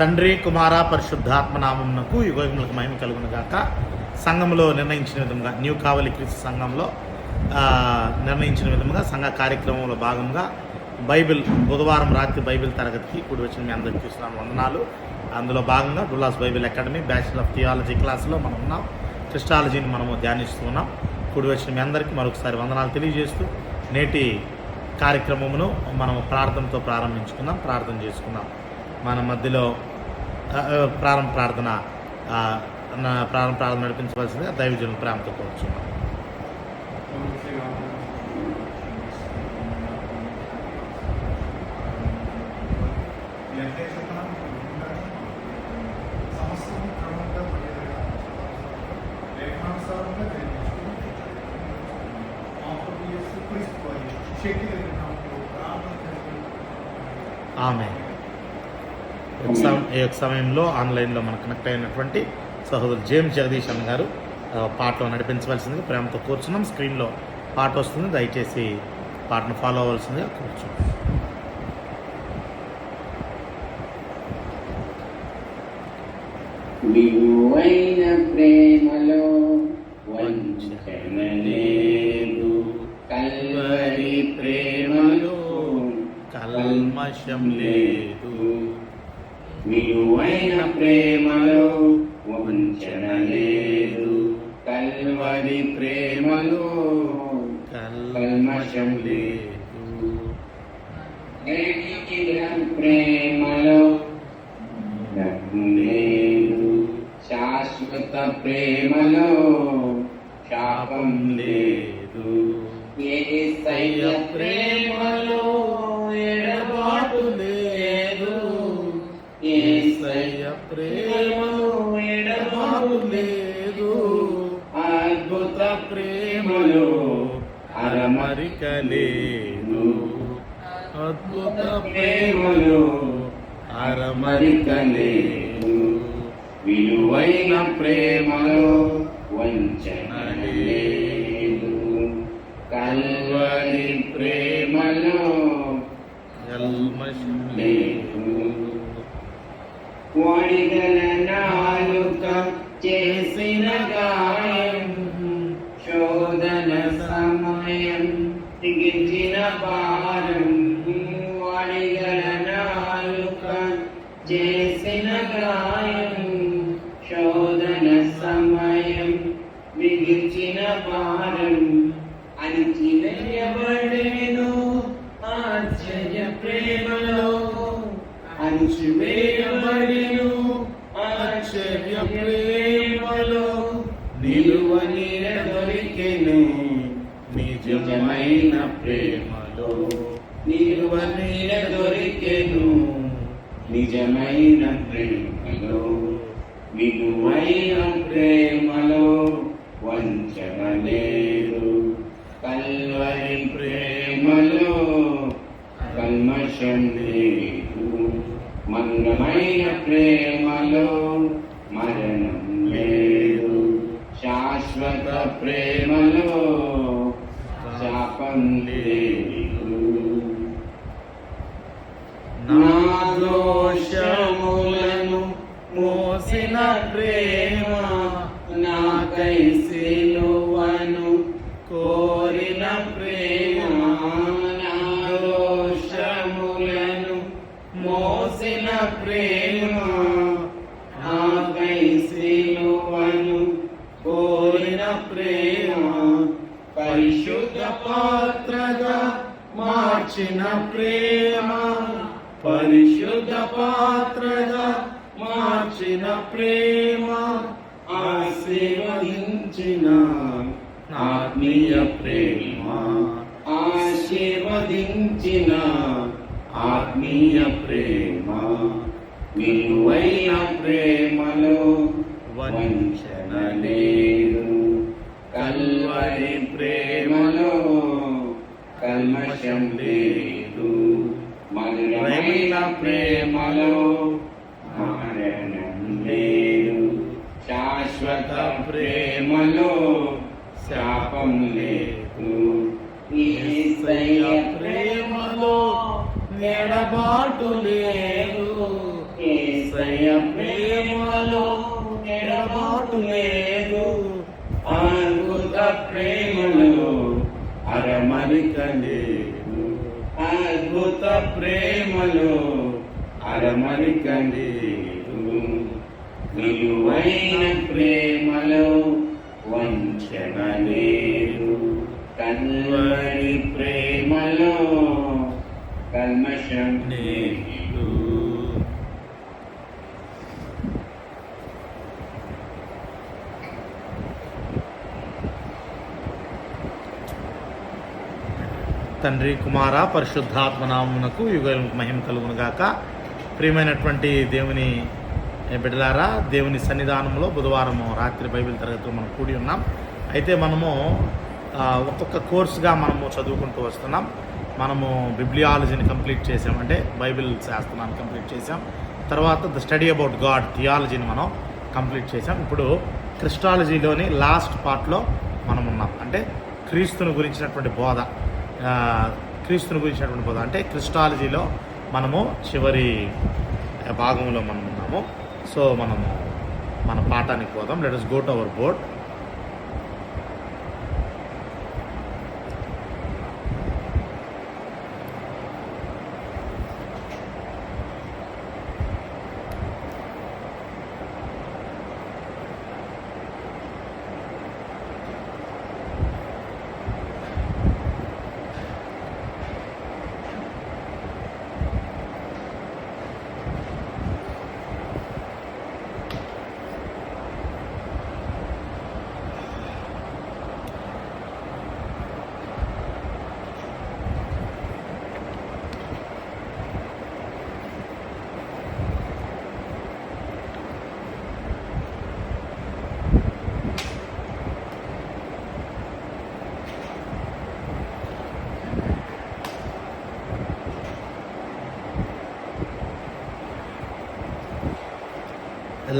తండ్రి కుమార పరిశుద్ధాత్మ నామమునకు యుగములకు మహిమ కలుగును గాక. సంఘంలో నిర్ణయించిన విధంగా న్యూ కావలి క్రీస్తు సంఘంలో నిర్ణయించిన విధంగా సంఘ కార్యక్రమంలో భాగంగా బైబిల్ బుధవారం రాత్రి బైబిల్ తరగతికి కూడి వచ్చిన మీ అందరికీ చూస్తున్నాను వందనాలు. అందులో భాగంగా Dallas Bible Academy Bachelor of Theology క్లాసులో మనం ఉన్నాం. క్రిస్టాలజీని మనము ధ్యానిస్తూ ఉన్నాం. కూడి వచ్చిన మీ అందరికీ మరొకసారి వందనాలు తెలియజేస్తూ నేటి కార్యక్రమమును మనం ప్రార్థనతో ప్రారంభించుకుందాం. ప్రార్థన చేసుకుందాం. మన మధ్యలో ప్రారంభ ప్రార్థన నడిపించవలసిందిగా దైవజనుల ప్రేమతో కోరుచున్నాం. ఆమె ఈ యొక్క సమయంలో ఆన్లైన్లో మనకు కనెక్ట్ అయినటువంటి సహోదరు జేమ్స్ జగదీష్ అన్న గారు పాటలో నడిపించవలసిందిగా ప్రేమతో కూర్చున్నాం. స్క్రీన్లో పాట వస్తుంది, దయచేసి పాటను ఫాలో అవ్వాల్సిందిగా కూర్చున్నాం. విలువైన ప్రేమలో వంచన లేదు, కల్వరి ప్రేమలో కల్మషం లేదు. విలువైన ప్రేమలో వంచన లేదు, కల్వరి ప్రేమలో కల్మషం లేదు. ప్రేమలో లేదు, శాశ్వత ప్రేమలో శాపం లేదు. యేసయ్య ప్రేమలో ఎడబాటు లేదు, యేసయ్య ప్రేమలో ఎడబాటు లేదు. అద్భుత ప్రేమలో అరమరిక లేదు, అద్భుత ప్రేమలో అరమరిక లేదు. విలువైన ప్రేమలో వంచన లేదు, కల్వరి ప్రేమలో కల్మషం లేదు. వాడిగల నాలుక చేసిన గాయం, శోధన సమయం దిగించిన భారం. వాడిగల నాలుక చేసిన గాయం, శోధన సమయం మిగిల్చిన భారం. అణిచివేయబడెను ఆశ్చర్య ప్రేమలో, అణిచివేయబడెను ఆశ్చర్య ప్రేమలో. నిలువ నీడ దొరికెను నిజమైన ప్రేమలో, నిలువ నీడ దొరికెను నిజమైన ప్రేమలో. విలువైన ప్రేమలో వంచన లేదు, కల్వరి ప్రేమలో కల్మషం లేదు. మన్నమైన ప్రేమలో మరణం లేదు, శాశ్వత ప్రేమలో శాపం లేదు. నా దోషములను మోసిన ప్రేమ, నాకై సిలువను కోరిన ప్రేమ. నా దోషములను మోసిన ప్రేమ, నాకై సిలువను కోరిన ప్రేమ. పరిశుద్ధ పాత్రగా మార్చిన ప్రేమ, పరిశుద్ధ పాత్రగా మార్చిన ప్రేమ. ఆశీర్వదించిన ఆత్మీయ ప్రేమ, ఆశీర్వదించిన ఆత్మీయ ప్రేమ. విలువైన ప్రేమలో వంచన లేదు, కల్వరి ప్రేమలో కల్మషం లేదు. మధురమైన ప్రేమలో మరణం లేదు, శాశ్వత ప్రేమలో శాపం లేదు. యేసయ్య ప్రేమలో ఎడబాటు లేదు, యేసయ్య ఏసయ్య ప్రేమలో ఎడబాటు లేదు, అద్భుత ప్రేమలో అరమరిక లేదు, అద్భుత ప్రేమలో అరమరిక లేదు, నిలువైన ప్రేమలో వంచన లేదు, కల్వరి ప్రేమలో కల్మషం లేదు. తండ్రి, కుమార, పరిశుద్ధాత్మ నామమునకు యుగములకు మహిమ కలుగును గాక. ప్రియమైనటువంటి దేవుని బిడ్డలారా, దేవుని సన్నిధానంలో బుధవారం రాత్రి బైబిల్ తరగతిలో మనం కూడి ఉన్నాం. అయితే మనము ఒక్కొక్క కోర్సుగా మనము చదువుకుంటూ వస్తున్నాం. మనము బిబ్లియాలజీని కంప్లీట్ చేసాం, అంటే బైబిల్ శాస్త్రాన్ని కంప్లీట్ చేసాం. తర్వాత ద స్టడీ అబౌట్ గాడ్ థియాలజీని మనం కంప్లీట్ చేసాం. ఇప్పుడు క్రిస్టాలజీలోని లాస్ట్ పార్ట్లో మనం ఉన్నాం, అంటే క్రీస్తుని గురించినటువంటి బోధ. అంటే క్రిస్టాలజీలో మనము చివరి భాగంలో మనం ఉన్నాము. సో మనము మన పాఠానికి పోదాం. Let us go to our board.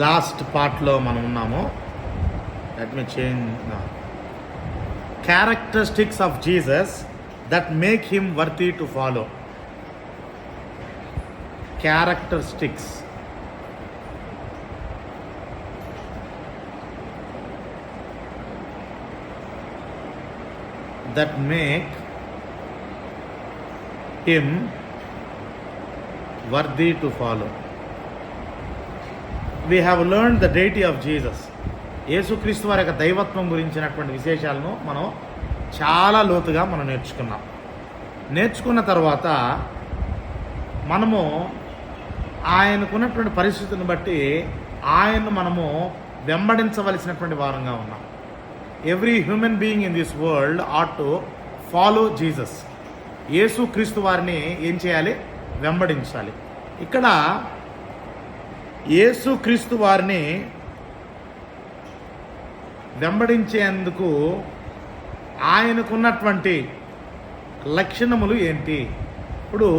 Last పార్ట్లో మనం ఉన్నాము. Let me change. Characteristics of Jesus that make him worthy to follow. Characteristics that make him worthy to follow. We have learned the deity of Jesus. యేసుక్రీస్తు వారి యొక్క దైవత్వం గురించినటువంటి విశేషాలను మనం చాలా లోతుగా మనం నేర్చుకున్న తర్వాత మనము ఆయనకున్నటువంటి పరిస్థితిని బట్టి ఆయన్ను మనము వెంబడించవలసినటువంటి వారంగా ఉన్నాం. Every human being in this world ought to follow Jesus. యేసుక్రీస్తు వారిని ఏం చేయాలి? వెంబడించాలి. ఇక్కడ యేసుక్రీస్తు వారిని వెంబడించేందుకు ఆయనకున్నటువంటి లక్షణములు ఏంటి? ఇప్పుడు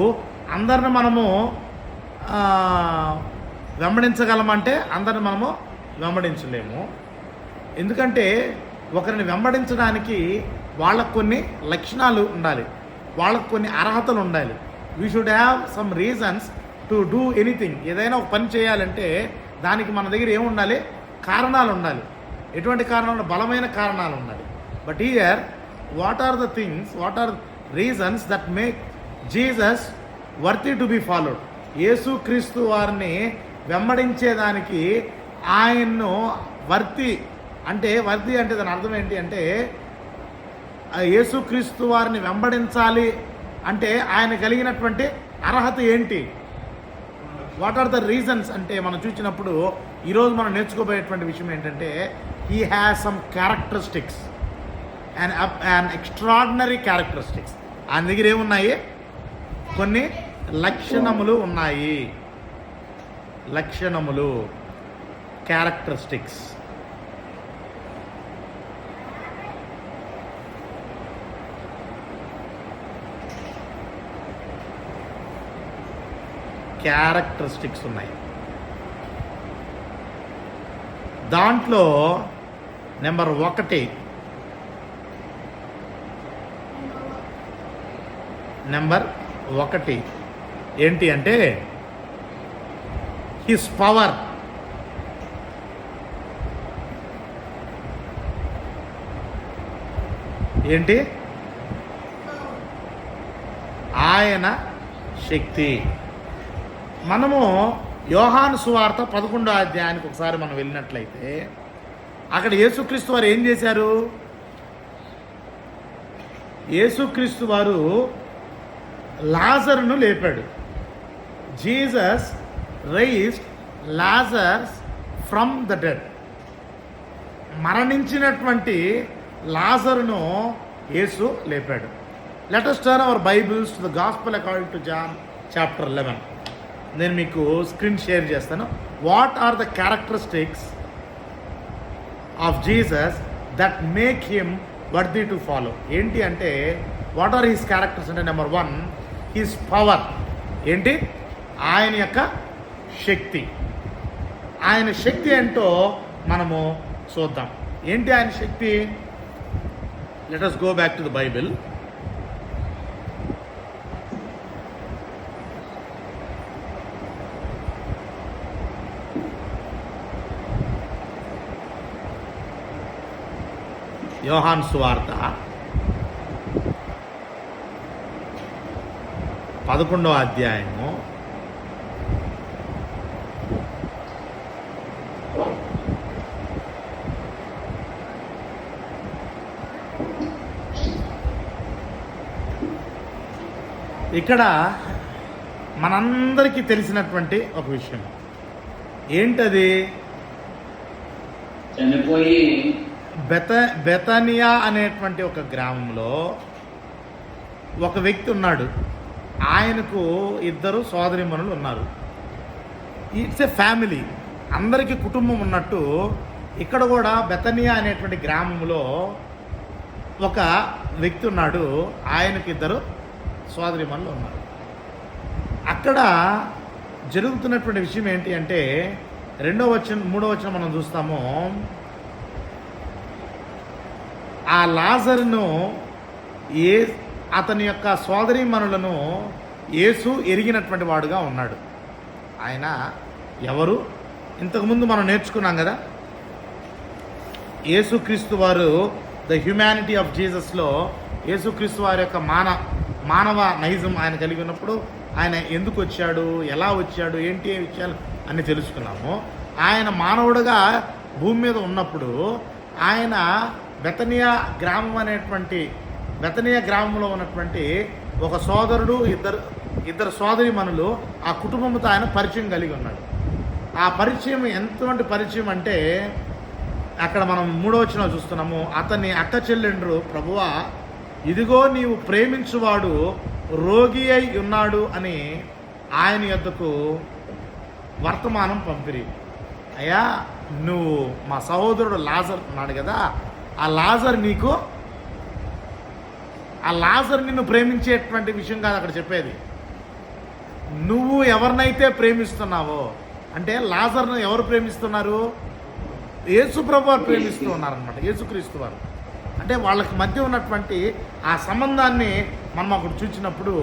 అందరిని మనము వెంబడించగలమంటే అందరిని మనము వెంబడించలేము. ఎందుకంటే ఒకరిని వెంబడించడానికి వాళ్ళకు కొన్ని లక్షణాలు ఉండాలి, వాళ్ళకు కొన్ని అర్హతలు ఉండాలి. We should have some reasons to do anything. ఏదైనా ఒక పని చేయాలంటే దానికి మన దగ్గర ఏముండాలి? కారణాలు ఉండాలి. ఎటువంటి కారణాలు? బలమైన కారణాలు ఉండాలి. But here what are reasons that make Jesus worthy to be followed? Yesukristu వారిని వెంబడించేదానికి ఆయన్ను వర్తీ అంటే దాని అర్థం ఏంటి అంటే, యేసుక్రీస్తు వారిని వెంబడించాలి అంటే ఆయన కలిగినటువంటి అర్హత ఏంటి? వాట్ ఆర్ ద రీజన్స్ అంటే మనం చూసినప్పుడు ఈరోజు మనం నేర్చుకోబోయేటువంటి విషయం ఏంటంటే, he has some characteristics, and extraordinary characteristics. ఆయన దగ్గర ఏమున్నాయి? కొన్ని లక్షణములు ఉన్నాయి. క్యారెక్టరిస్టిక్స్. క్యారెక్టరిస్టిక్స్ ఉన్నాయి. దాంట్లో నెంబర్ 1 ఏంటి అంటే, హిస్ పవర్. ఏంటి? ఆయన శక్తి. మనము యోహాను సువార్త 11వ అధ్యాయానికి ఒకసారి మనం వెళ్ళినట్లయితే అక్కడ యేసుక్రీస్తు వారు ఏం చేశారు? యేసుక్రీస్తు వారు లాజరును లేపాడు. Jesus raised Lazarus from the dead. మరణించినటువంటి లాజరును యేసు లేపాడు. Let us turn our Bibles to the Gospel according to John chapter 11. నేను మీకు స్క్రీన్ షేర్ చేస్తాను. What are the characteristics of Jesus that make him worthy to follow. ఏంటి అంటే what are his characters అంటే నెంబర్ 1 హిస్ పవర్. ఏంటి? ఆయన యొక్క శక్తి. ఆయన శక్తి ఏంటో మనము చూద్దాం. ఏంటి ఆయన శక్తి? Let us go back to the Bible. యోహాను సువార్త 11వ అధ్యాయము 1 ఇక్కడ మనందరికీ తెలిసినటువంటి ఒక విషయం ఏంటది? చనిపోయి బెతనియా అనేటువంటి ఒక గ్రామంలో ఒక వ్యక్తి ఉన్నాడు. ఆయనకు 2 సోదరీమణులు ఉన్నారు. It's a family. అందరికీ కుటుంబం ఉన్నట్టు ఇక్కడ కూడా బెతనియా అనేటువంటి గ్రామంలో ఒక వ్యక్తి ఉన్నాడు. ఆయనకు 2 సోదరీమణులు ఉన్నారు. అక్కడ జరుగుతున్నటువంటి విషయం ఏంటి అంటే 2వ వచనం 3వ వచనం మనం చూస్తాము. ఆ లాజరును అతని యొక్క సోదరీమణులను యేసు ఎరిగినటువంటి వాడుగా ఉన్నాడు. ఆయన ఎవరు? ఇంతకుముందు మనం నేర్చుకున్నాం కదా, యేసుక్రీస్తు వారు ద హ్యుమానిటీ ఆఫ్ జీసస్లో యేసుక్రీస్తు వారి యొక్క మానవ నైజం ఆయన కలిగి ఉన్నప్పుడు ఆయన ఎందుకు వచ్చాడు, ఎలా వచ్చాడు, ఏంటి విషయాలు అన్నీ తెలుసుకున్నాము. ఆయన మానవుడుగా భూమి మీద ఉన్నప్పుడు ఆయన బెతనియా గ్రామంలో ఉన్నటువంటి ఒక సోదరుడు, ఇద్దరు సోదరీమణులు, ఆ కుటుంబంతో ఆయన పరిచయం కలిగి ఉన్నాడు. ఆ పరిచయం ఎంతటి పరిచయం అంటే అక్కడ మనం 3వ వచనం చూస్తున్నాము. అతని అక్క చెల్లెండ్రు, ప్రభువా ఇదిగో నీవు ప్రేమించువాడు రోగి అయి ఉన్నాడు అని ఆయన యొద్దకు వర్తమానం పంపిరి. అయ్యా, నువ్వు మా సహోదరుడు లాజర్ ఉన్నాడు కదా, ఆ లాజర్ నిన్ను ప్రేమించేటువంటి విషయం కాదు అక్కడ చెప్పేది. నువ్వు ఎవరినైతే ప్రేమిస్తున్నావో, అంటే లాజర్ను ఎవరు ప్రేమిస్తున్నారు? యేసు ప్రభు వారు ప్రేమిస్తూ ఉన్నారనమాట, యేసుక్రీస్తు వారు. అంటే వాళ్ళకి మధ్య ఉన్నటువంటి ఆ సంబంధాన్ని మనం అక్కడ చూసినప్పుడు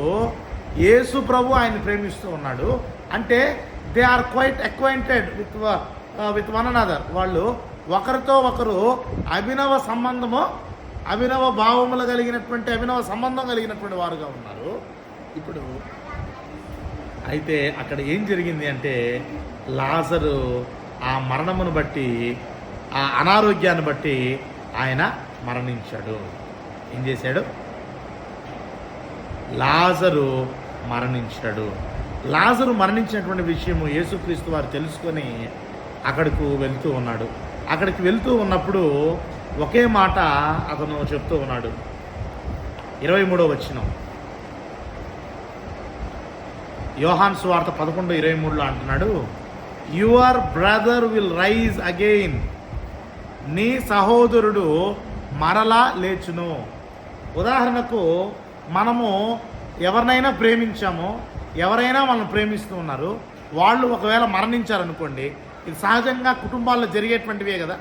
యేసు ప్రభు ఆయన్ని ప్రేమిస్తూ ఉన్నాడు. అంటే they are quite acquainted with one another. వాళ్ళు ఒకరితో ఒకరు అభినవ భావములు కలిగినటువంటి అభినవ సంబంధం కలిగినటువంటి వారుగా ఉన్నారు. ఇప్పుడు అయితే అక్కడ ఏం జరిగింది అంటే లాజరు ఆ మరణమును బట్టి, ఆ అనారోగ్యాన్ని బట్టి ఆయన మరణించాడు. ఏం చేశాడు? లాజరు మరణించాడు. లాజరు మరణించినటువంటి విషయము యేసుక్రీస్తు వారు తెలుసుకొని అక్కడికి వెళ్తూ ఉన్నాడు. అక్కడికి వెళ్తూ ఉన్నప్పుడు ఒకే మాట అతను చెప్తూ ఉన్నాడు. 23వ వచనం యోహాను సువార్త 11:23లో అంటున్నాడు, your brother will rise again. నీ సహోదరుడు మరలా లేచును. ఉదాహరణకు మనము ఎవరినైనా ప్రేమించామో, ఎవరైనా మనల్ని ప్రేమిస్తూ ఉన్నారు, వాళ్ళు ఒకవేళ మరణించారనుకోండి, ఇది సహజంగా కుటుంబాల్లో జరిగేటువంటివే కదా.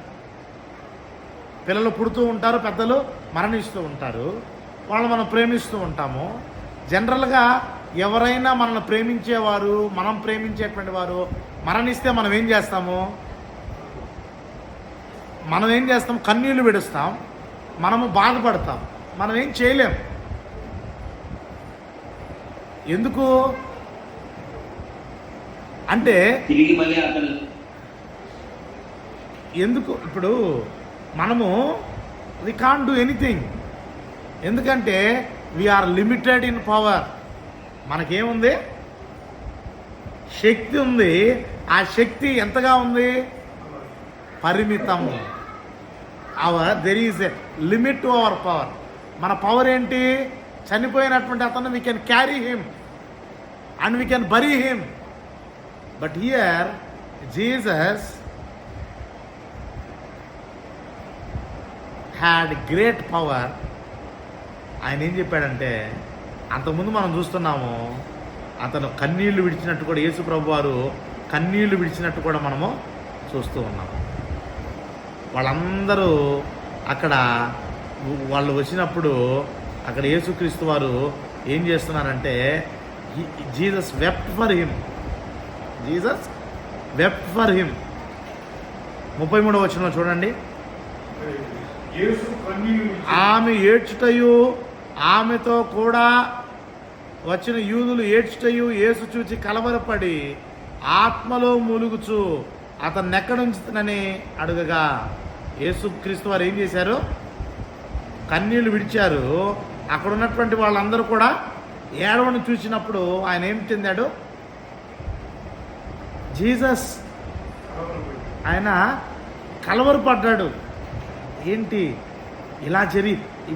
పిల్లలు పుడుతూ ఉంటారు, పెద్దలు మరణిస్తూ ఉంటారు, వాళ్ళు మనం ప్రేమిస్తూ ఉంటాము. జనరల్గా ఎవరైనా మనల్ని ప్రేమించేవారు, మనం ప్రేమించేటువంటి వారు మరణిస్తే మనం ఏం చేస్తాము? మనం ఏం చేస్తాం? కన్నీళ్లు విడుస్తాం, మనము బాధపడతాం, మనం ఏం చేయలేం. ఎందుకు అంటే తిరిగి మళ్ళీ అతను ఎందుకు ఇప్పుడు మనము వి కాంట్ డూ ఎనీథింగ్. ఎందుకంటే వీఆర్ లిమిటెడ్ ఇన్ పవర్. మనకేముంది? శక్తి ఉంది. ఆ శక్తి ఎంతగా ఉంది? పరిమితం. There is a limit to our power. మన పవర్ ఏంటి? చనిపోయినటువంటి అతను we can carry him and we can bury him. But here Jesus had great power. ఆయన ఏం చెప్పాడంటే, అంతకుముందు మనం చూస్తున్నాము అతను కన్నీళ్లు విడిచినట్టు కూడా, యేసు ప్రభు వారు కన్నీళ్లు విడిచినట్టు కూడా మనము చూస్తూ ఉన్నాము. వాళ్ళందరూ అక్కడ వాళ్ళు వచ్చినప్పుడు అక్కడ యేసుక్రీస్తు వారు ఏం చేస్తున్నారంటే, Jesus wept for him. Jesus wept for him. 33వ వచనంలో చూడండి. ఆమె ఏడ్చుటయు ఆమెతో కూడా వచ్చిన యూదులు ఏడ్చుటయు యేసు చూచి కలవరపడి ఆత్మలో మూలుగుచు అతన్ని ఎక్కడుంచుతానని అడుగగా, యేసుక్రీస్తు వారు ఏం చేశారు? కన్నీళ్లు విడిచారు. అక్కడ ఉన్నటువంటి వాళ్ళందరూ కూడా ఏడవని చూసినప్పుడు ఆయన ఏం చెందాడు? జీసస్ ఆయన కలవరపడ్డాడు. ఏంటి ఇలా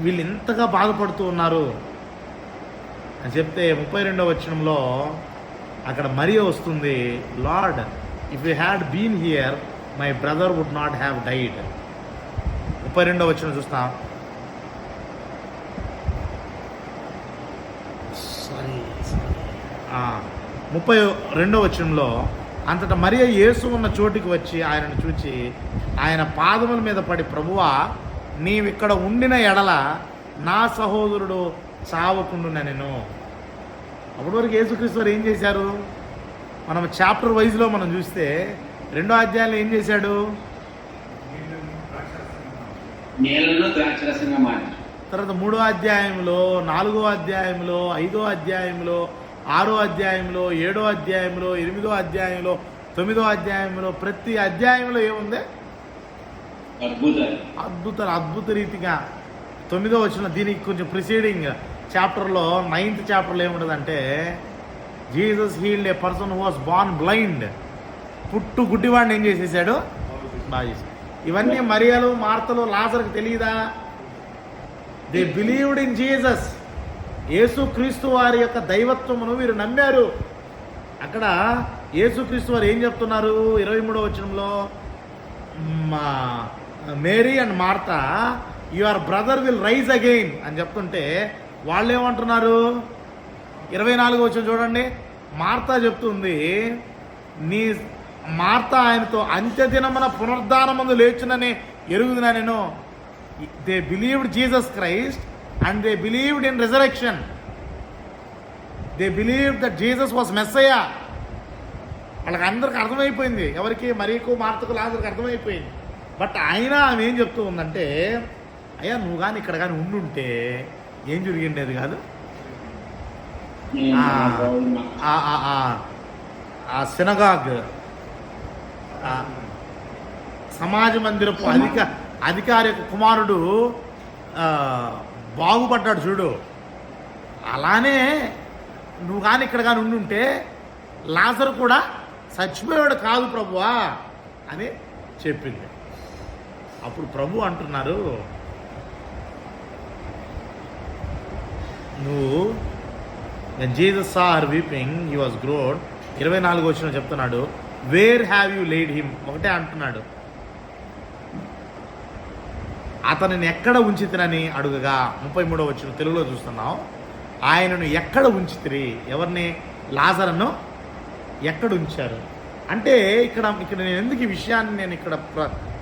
వీళ్ళు ఇంతగా బాధపడుతూ ఉన్నారు అని చెప్తే 32వ వచనంలో అక్కడ మరియ వస్తుంది. Lord, if you had been here my brother would not have died. 32వ వచనం చూస్తాం. సారీ 32వ వచనంలో, అంతటా మరియ యేసు ఉన్న చోటికి వచ్చి ఆయనను చూచి ఆయన పాదముల మీద పడి, ప్రభువా, నీవిక్కడ ఉండిన ఎడల నా సహోదరుడు చావకుండున నేను. అప్పటి వరకు యేసుక్రీస్తు వారు ఏం చేశారు? మనం చాప్టర్ వైజ్లో మనం చూస్తే 2వ అధ్యాయంలో ఏం చేశాడు? నీళ్ళను ద్రాక్షరసంగా మార్చాడు. తర్వాత 3వ అధ్యాయంలో, 4వ అధ్యాయంలో, 5వ అధ్యాయంలో, 6వ అధ్యాయంలో, 7వ అధ్యాయంలో, 8వ అధ్యాయంలో, 9వ అధ్యాయంలో, ప్రతి అధ్యాయంలో ఏముంది? అద్భుత రీతిగా 9వ వచనం, దీనికి కొంచెం ప్రిసీడింగ్ చాప్టర్లో 9th చాప్టర్లో ఏముంటుందంటే, Jesus healed A person who was born blind. పుట్టు గుడ్డివాడిని ఏం చేసేసాడు? బాగా చేశాడు. ఇవన్నీ మరియలు, మార్తలు, లాజరుకు తెలియదా? They believed in Jesus. యేసుక్రీస్తు వారి యొక్క దైవత్వమును వీరు నమ్మారు. అక్కడ యేసుక్రీస్తు వారు ఏం చెప్తున్నారు? 23వ వచనంలో, Mary and Martha, your brother will rise again అని చెప్తుంటే వాళ్ళు ఏమంటున్నారు? 24వ వచనం చూడండి. మార్తా చెప్తుంది, నీ మార్తా ఆయనతో అంత్యదినమున పునరుద్ధానమందు లేచునని ఎరుగుదునా నేను. They believed Jesus Christ and they believed in resurrection. They believed that Jesus was Messiah. వాళ్ళకి అందరికి అర్థమైపోయింది. ఎవరికి? మరియకు, మార్తకు, లాజరుకు అర్థమైపోయింది. బట్ అయినా ఆమె ఏం చెప్తూ ఉందంటే, అయ్యా నువ్వు కానీ ఇక్కడ కానీ ఉండుంటే ఏం జరిగిండేది కాదు. ఆ సినగాగ్, సమాజ మందిరపు అధికారి కుమారుడు బాగుపడ్డాడు చూడు. అలానే నువ్వు కానీ ఇక్కడ కానీ ఉండుంటే లాజరు కూడా చచ్చిపోయాడు కాదు ప్రభువా అని చెప్పింది. అప్పుడు ప్రభు అంటున్నారు, నువ్వు when Jesus saw her weeping, he was groaned. 24వ వచనం చెప్తున్నాడు, where have you laid him. ఒకటే అంటున్నాడు, అతనిని ఎక్కడ ఉంచితిరని అడుగగా. 33వ వచనం తెలుగులో చూస్తున్నాం, ఆయనను ఎక్కడ ఉంచితిరి? ఎవరిని? లాజరును ఎక్కడ ఉంచారు అంటే, ఇక్కడ నేను ఎందుకు ఈ విషయాన్ని నేను ఇక్కడ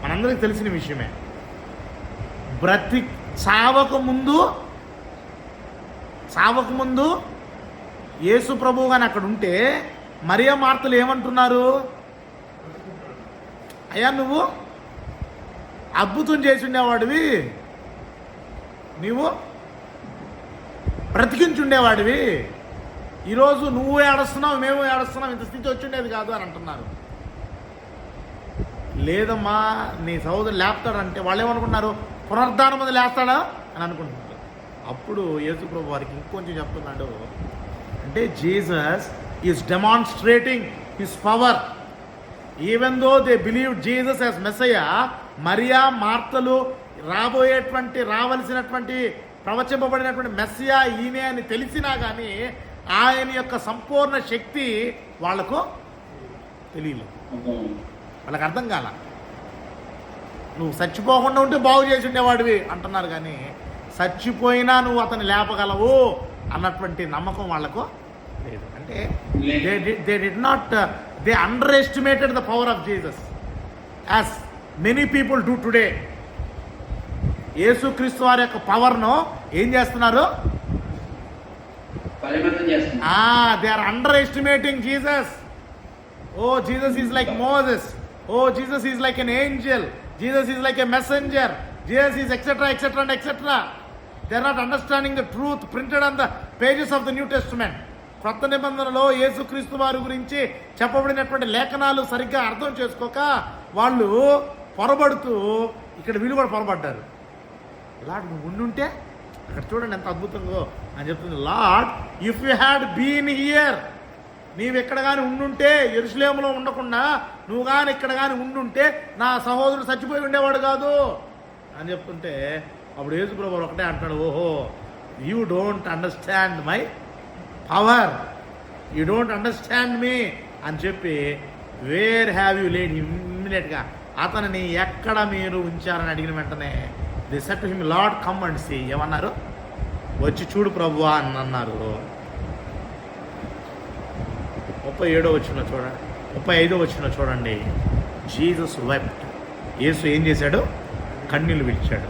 మనందరికీ తెలిసిన విషయమే. చావకముందు యేసు ప్రభువు కానీ అక్కడ ఉంటే మరియ మార్తలు ఏమంటున్నారు? అయ్యా నువ్వు అద్భుతం చేసి ఉండేవాడివి, నీవు బ్రతికించుండేవాడివి, ఈరోజు నువ్వు ఏడుస్తున్నావు మేము ఏడుస్తున్నాం, ఇంత స్థితి వచ్చిండేది కాదు అని అంటున్నారు. లేదమ్మా నీ సహోదరుడు లేపుతాడంటే వాళ్ళు ఏమనుకుంటున్నారు, పునరుద్ధానం మీద లేస్తాడా అని అనుకుంటున్నారు. అప్పుడు యేసు ప్రభు వారికి ఇంకొంచెం చెప్తున్నాడు, అంటే Jesus is demonstrating his power. Even though they believe Jesus as Messiah, మరియా మార్తలు రావలసినటువంటి ప్రవచింపబడినటువంటి మెస్సియా ఈయనే అని తెలిసినా కానీ ఆయన యొక్క సంపూర్ణ శక్తి వాళ్లకు తెలియలేదు, వాళ్ళకి అర్థం కాల. నువ్వు చచ్చిపోకుండా ఉంటే బాగు చేసి ఉండేవాడివి అంటున్నారు, కానీ చచ్చిపోయినా నువ్వు అతన్ని లేపగలవు అన్నటువంటి నమ్మకం వాళ్లకు లేదు. అంటే they did not, they underestimated the power of Jesus as many people do today. Yesukristu వారి యొక్క పవర్ను ఏం చేస్తున్నారు, they are underestimating Jesus. Oh Jesus is like Moses, oh Jesus is like an angel, Jesus is like a messenger, Jesus is etcetera etcetera and etcetera. They are not understanding the truth printed on the pages of the New Testament. కొత్త నిబంధనలో యేసుక్రీస్తు వారి గురించి చెప్పబడినటువంటి లేఖనాలు సరిగ్గా అర్థం చేసుకోక వాళ్ళు పొరబడుతూ ఇక్కడ వీళ్ళు కూడా పొరబడ్డారు. లార్డ్ నువ్వు ఉండుంటే, అక్కడ చూడండి ఎంత అద్భుతంగా అని చెప్తుంది, Lord if you had been here, నీవు ఎక్కడ కానీ ఉండుంటే, యెరూషలేములో ఉండకుండా నువ్వు కానీ ఇక్కడ కానీ ఉండుంటే నా సహోదరుడు చచ్చిపోయి ఉండేవాడు కాదు అని చెప్తుంటే, అప్పుడు యేసు ప్రభువు ఒకటే అంటాడు, ఓహో you don't understand my power, you don't understand me అని చెప్పి, వేర్ హ్యావ్ యూ లేడ్ ఇమ్మీడియట్గా అతనిని ఎక్కడ మీరు ఉంచారని అడిగిన వెంటనే they said to him Lord come and see, ఏమన్నారు, వచ్చి చూడు ప్రభువా అని అన్నారు. 37వ వచనం చూడండి, 35వ వచనం చూడండి. జీసస్ వెప్ట్, యేసు ఏం చేశాడు, కన్నీళ్ళు విడిచాడు.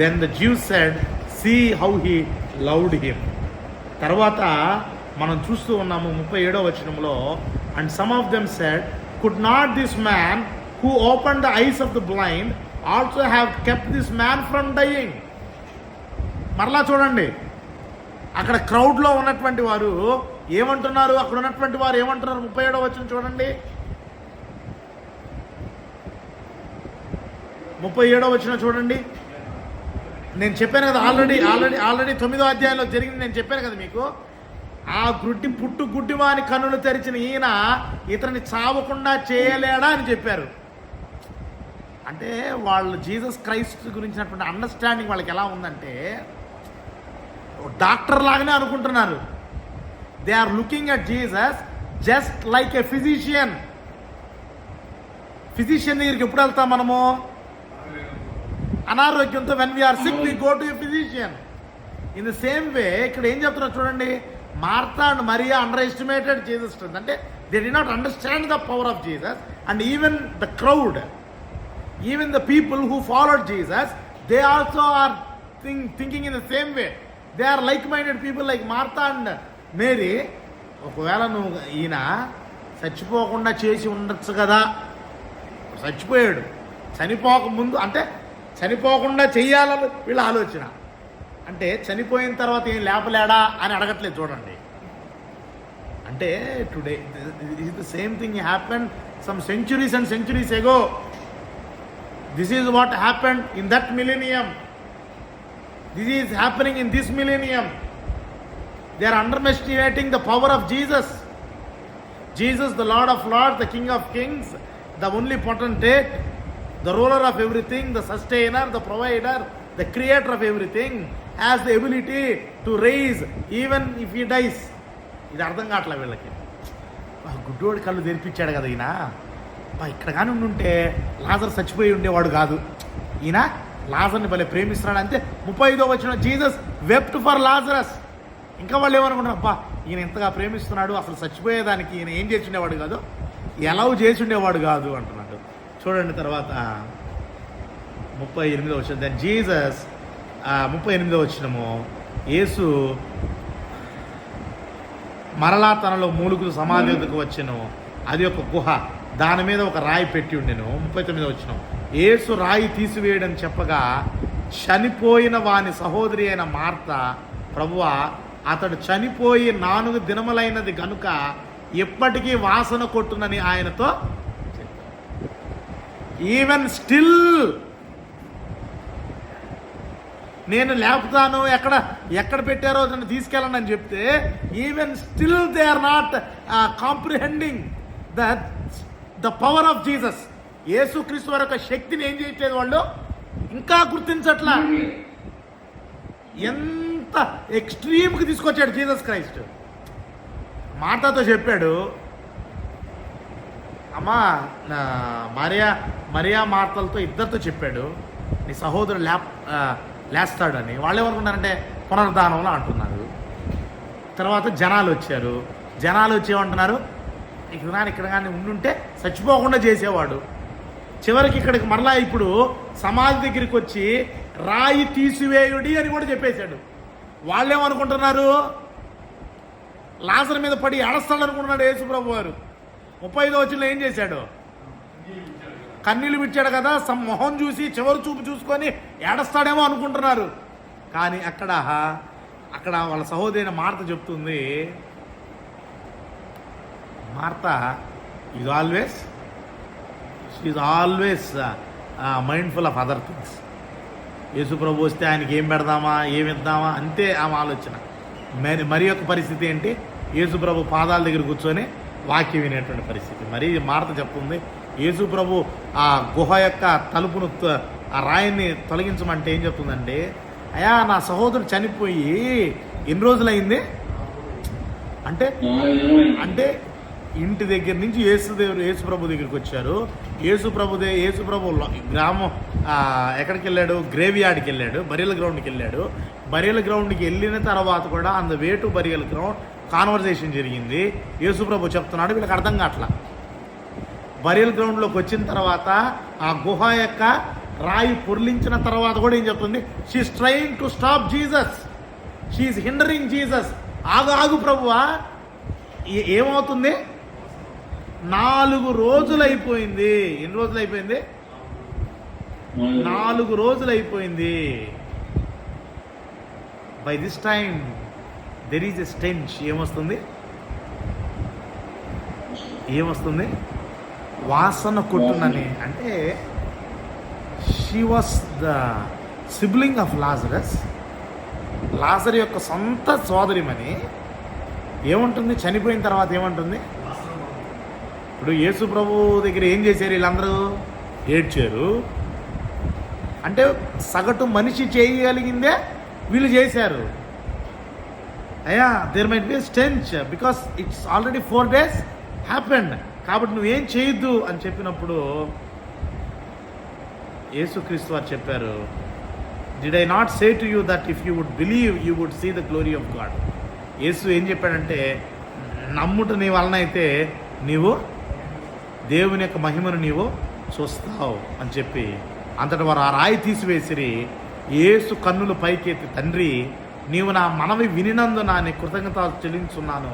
Then the Jews said see how he loved him. తర్వాత మనం చూస్తూ ఉన్నాము 37వ వచనంలో, and some of them said could not this man who open the eyes of the blind also have kept this man from dying. మరలా చూడండి, అక్కడ క్రౌడ్లో ఉన్నటువంటి వారు ఏమంటున్నారు, అక్కడ ఉన్నటువంటి వారు ఏమంటున్నారు, 37వ వచనం చూడండి, 37వ వచనం చూడండి. నేను చెప్పాను కదా ఆల్రెడీ 9వ అధ్యాయంలో జరిగింది, నేను చెప్పాను కదా మీకు. ఆ గుడ్డివాని కన్నులు తెరిచిన ఈయన ఇతన్ని చావకుండా చేయలేడా అని చెప్పారు. అంటే వాళ్ళు జీసస్ క్రైస్ట్ గురించినటువంటి అండర్స్టాండింగ్ వాళ్ళకి ఎలా ఉందంటే, డాక్టర్ లాగానే అనుకుంటున్నారు. They are looking at Jesus just like a physician. Physician దగ్గరికి ఎప్పుడు వెళ్తాం మనము, అనారోగ్యంతో, when we are sick we go to a physician. In the same way ఇక్కడ ఏం చెప్తున్నారు చూడండి, Martha and Maria underestimated Jesus strength. అంటే they did not understand the power of Jesus. And even the crowd, even the people who followed Jesus, they also are thinking in the same way. They are like-minded people like Martha and Mary. ఒకవేళ నువ్వు ఈయన చచ్చిపోకుండా చేసి ఉండొచ్చు కదా, చచ్చిపోయాడు, చనిపోకముందు అంటే చనిపోకుండా చెయ్యాలని వీళ్ళ ఆలోచన. అంటే చనిపోయిన తర్వాత ఏం లేపలేడా అని అడగట్లేదు చూడండి. అంటే today is the same thing happen some centuries and centuries ago. This is what happened in that millennium. This is happening in this millennium. They are underestimating the power of Jesus. Jesus, the Lord of Lords, the King of Kings, the only potentate, the ruler of everything, the sustainer, the provider, the creator of everything, has the ability to raise even if he dies. ఇది అర్థం కావట్లే వీళ్ళకి. గుడ్డోడి కళ్ళు తెరిపించాడు కదా ఈయన, ఇక్కడ కానీ ఉండుంటే లాజర్ చచ్చిపోయి ఉండేవాడు కాదు. ఈయన లాజర్ని భలే ప్రేమిస్తున్నాడు. అంతే 35వ వచనం, జీసస్ వెప్ట్ ఫర్ లాజరస్. ఇంకా వాళ్ళు ఏమనుకుంటారు, అబ్బా ఈయన ఎంతగా ప్రేమిస్తున్నాడు, అసలు చచ్చిపోయేదానికి ఈయన ఏం చేసి ఉండేవాడు కాదు, ఎలవ్ చేసి ఉండేవాడు కాదు అంటున్నాడు. చూడండి తర్వాత 38వ వచనం, దెన్ జీసస్ 38వ వచనము, యేసు మరలా తనలో మూలుగులు సమాధి వద్దకు వచ్చెను. అది ఒక గుహ. దాని మీద ఒక రాయి పెట్టి ఉండెను. 39 వచ్చినాం. యేసు రాయి తీసివేయడం చెప్పగా చనిపోయిన వాని సహోదరి అయిన మార్త, ప్రభువా అతడు చనిపోయి 4 దినములైనది గనుక ఎప్పటికీ వాసన కొట్టునని ఆయనతో, ఈవెన్ స్టిల్ నేను లేపుతాను, ఎక్కడ పెట్టారో నన్ను తీసుకెళ్ళండి అని చెప్తే, even still they are not comprehending the power of Jesus. యేసుక్రీస్తు వారి యొక్క శక్తిని ఏం చేయట్లేదు వాళ్ళు, ఇంకా గుర్తించట్లా. ఎంత ఎక్స్ట్రీమ్కి తీసుకొచ్చాడు జీసస్ క్రైస్ట్. మాటతో చెప్పాడు, అమ్మా మరియా మార్తలతో ఇద్దరితో చెప్పాడు, నీ సహోదరుడు లేస్తాడని. వాళ్ళు ఏమనుకున్నారంటే పునరుద్ధానంలో అంటున్నారు. తర్వాత జనాలు వచ్చి ఏమంటున్నారు, ఇక్కడ కానీ ఉండుంటే చచ్చిపోకుండా చేసేవాడు. చివరికి ఇక్కడికి మరలా ఇప్పుడు సమాధి దగ్గరికి వచ్చి రాయి తీసివేయుడి అని కూడా చెప్పేశాడు. వాళ్ళేమనుకుంటున్నారు, లాజరు మీద పడి ఏడస్తాడు అనుకుంటున్నాడు యేసుప్రభు వారు. 35 వచనంలో ఏం చేశాడు, కన్నీళ్ళు విడిచాడు కదా, మొహం చూసి చివరి చూపు చూసుకొని ఏడస్తాడేమో అనుకుంటున్నారు. కానీ అక్కడ వాళ్ళ సహోదరి మార్త చెప్తుంది, Martha is always mindful of other things. యేసుప్రభు వస్తే ఆయనకి ఏం పెడదామా, ఏమి ఇద్దామా, అంతే ఆమె ఆలోచన. మరి యొక్క పరిస్థితి ఏంటి, యేసుప్రభు పాదాల దగ్గర కూర్చొని వాక్యం వినేటువంటి పరిస్థితి. మరి మార్త చెప్తుంది, యేసుప్రభు ఆ గుహ యొక్క తలుపును, ఆ రాయిని తొలగించమంటే ఏం చెప్తుందంటే, అయ్యా నా సహోదరుడు చనిపోయి ఎన్ని రోజులైంది అంటే ఇంటి దగ్గర నుంచి యేసుప్రభు దగ్గరికి వచ్చారు. యేసుప్రభు గ్రామం ఎక్కడికి వెళ్ళాడు, గ్రేవ్ యార్డ్కి వెళ్ళాడు, బరియల్ గ్రౌండ్కి వెళ్ళాడు. బరియల్ గ్రౌండ్కి వెళ్ళిన తర్వాత కూడా on the way to burial ground conversation జరిగింది. యేసుప్రభు చెప్తున్నాడు, వీళ్ళకి అర్థం కావట్లా. బరియల్ గ్రౌండ్లోకి వచ్చిన తర్వాత ఆ గుహ యొక్క రాయి పొర్లించిన తర్వాత కూడా ఏం చెప్తుంది, she's trying to stop Jesus, she's hindering Jesus. ఆగు ప్రభువా. ఏమవుతుంది, 4 రోజులు అయిపోయింది. ఎన్ని రోజులు అయిపోయింది, 4 రోజులు అయిపోయింది. By this time there is a stench. ఏమొస్తుంది, వాసన కొట్టునని. అంటే she was the sibling of Lazar యొక్క సొంత సోదరిమని. ఏముంటుంది, చనిపోయిన తర్వాత ఏమంటుంది. ఇప్పుడు యేసు ప్రభు దగ్గర ఏం చేశారు వీళ్ళందరూ, ఏడ్చారు. అంటే సగటు మనిషి చేయగలిగిందే వీళ్ళు చేశారు. అయ్యా there might be stench because it's already 4 days happened, కాబట్టి నువ్వేం చేయొద్దు అని చెప్పినప్పుడు యేసుక్రీస్తు వారు చెప్పారు, did I not say to you that if you would believe you would see the glory of God. యేసు ఏం చెప్పాడంటే, నమ్ముట నీ వలన అయితే నీవు దేవుని యొక్క మహిమను నీవు చూస్తావు అని చెప్పి, అంతటి వారు ఆ రాయి తీసివేసిరి. యేసు కన్నులు పైకెత్తి, తండ్రి నీవు నా మనవి వినినందున నీ కృతజ్ఞత చెల్లించున్నాను,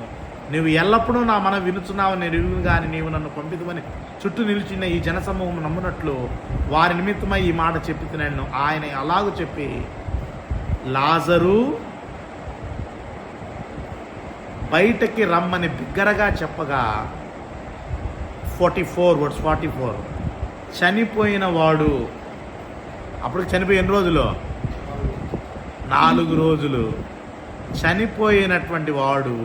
నువ్వు ఎల్లప్పుడూ నా మనవి వినుచున్నావు, నేను ఎరుగును కానీ నీవు నన్ను పంపితమని చుట్టూ నిలిచిన ఈ జనసమూహం నమ్మునట్లు వారి నిమిత్తమై ఈ మాట చెప్పితున్నాను. ఆయన అలాగూ చెప్పి, లాజరు బయటకి రమ్మని బిగ్గరగా చెప్పగా 44 చనిపోయిన వాడు, అప్పుడు చనిపోయి ఎన్ని రోజులు, 4 రోజులు. చనిపోయినటువంటి వాడు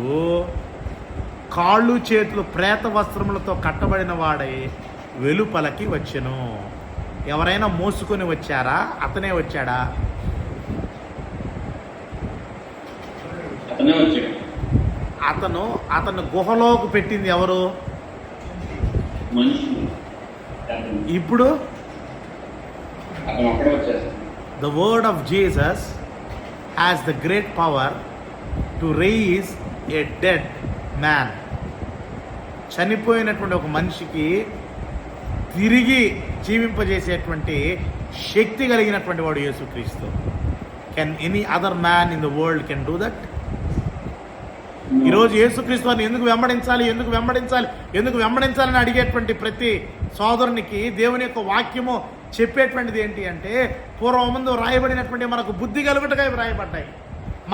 కాళ్ళు చేతులు ప్రేత వస్త్రములతో కట్టబడిన వాడై వెలుపలకి వచ్చెను. ఎవరైనా మోసుకొని వచ్చారా, అతనే వచ్చాడా? అతను గుహలోకి పెట్టింది ఎవరు? ఇప్పుడు the word of Jesus has the great power to raise a dead man. చనిపోయినటువంటి ఒక మనిషికి తిరిగి జీవింపజేసేటువంటి శక్తి కలిగినటువంటి వాడు యేసుక్రీస్తు. Can any other man in the world can do that? ఈరోజు యేసుక్రీస్తు వారిని ఎందుకు వెంబడించాలని అడిగేటువంటి ప్రతి సోదరునికి దేవుని యొక్క వాక్యము చెప్పేటువంటిది ఏంటి అంటే, పూర్వముందు రాయబడినటువంటి మనకు బుద్ధి కలుగుటకై రాయబడ్డాయి,